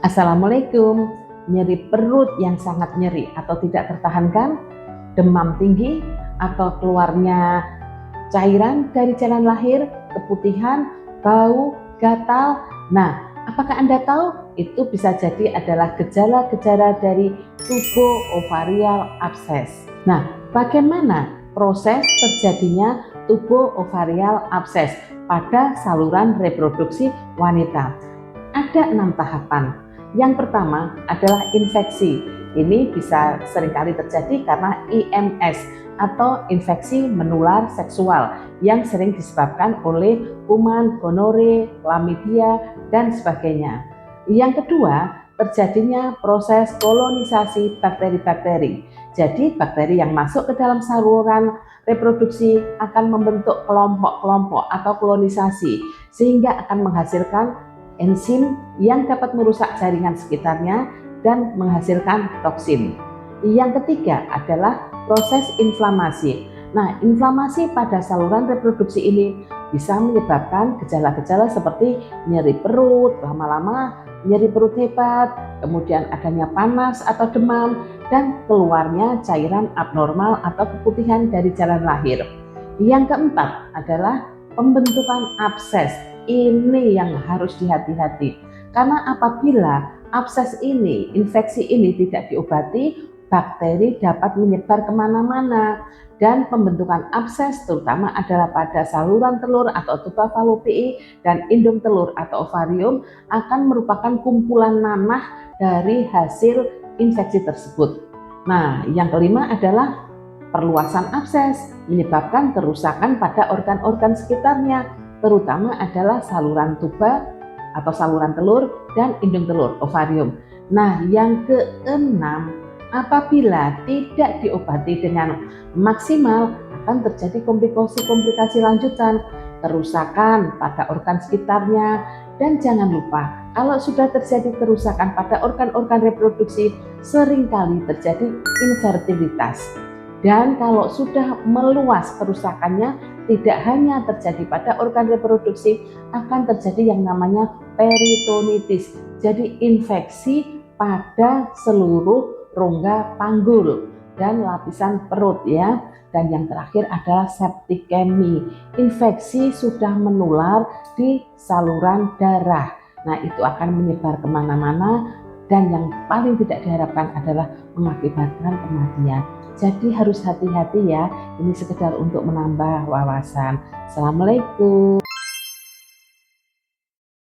Assalamualaikum. Nyeri perut yang sangat nyeri atau tidak tertahankan, demam tinggi, atau keluarnya cairan dari jalan lahir, keputihan, bau, gatal. Nah, apakah Anda tahu itu bisa jadi adalah gejala-gejala dari tubo-ovarial abses. Nah, bagaimana proses terjadinya tubo-ovarial abses pada saluran reproduksi wanita? Ada 6 tahapan. Yang pertama adalah infeksi. Ini bisa seringkali terjadi karena IMS atau infeksi menular seksual yang sering disebabkan oleh kuman, gonore, chlamydia, dan sebagainya. Yang kedua, terjadinya proses kolonisasi bakteri-bakteri. Jadi bakteri yang masuk ke dalam saluran reproduksi akan membentuk kelompok-kelompok atau kolonisasi sehingga akan menghasilkan enzim yang dapat merusak jaringan sekitarnya dan menghasilkan toksin. Yang ketiga adalah proses inflamasi. Nah, inflamasi pada saluran reproduksi ini bisa menyebabkan gejala-gejala seperti nyeri perut, lama-lama nyeri perut hebat, kemudian adanya panas atau demam, dan keluarnya cairan abnormal atau keputihan dari jalan lahir. Yang keempat adalah pembentukan abses. Ini yang harus dihati-hati, karena apabila abses ini, infeksi ini tidak diobati, bakteri dapat menyebar kemana-mana dan pembentukan abses terutama adalah pada saluran telur atau tuba fallopiae dan indung telur atau ovarium akan merupakan kumpulan nanah dari hasil infeksi tersebut. Nah, yang kelima adalah perluasan abses menyebabkan kerusakan pada organ-organ sekitarnya, terutama adalah saluran tuba atau saluran telur dan indung telur, ovarium. Nah, yang keenam, apabila tidak diobati dengan maksimal akan terjadi komplikasi lanjutan, kerusakan pada organ sekitarnya, dan jangan lupa kalau sudah terjadi kerusakan pada organ-organ reproduksi seringkali terjadi infertilitas. Dan kalau sudah meluas kerusakannya, tidak hanya terjadi pada organ reproduksi, akan terjadi yang namanya peritonitis. Jadi infeksi pada seluruh rongga panggul dan lapisan perut ya. Dan yang terakhir adalah septikemi. Infeksi sudah menular di saluran darah. Nah, itu akan menyebar kemana-mana dan yang paling tidak diharapkan adalah mengakibatkan kematian. Jadi harus hati-hati ya, ini sekedar untuk menambah wawasan. Assalamualaikum.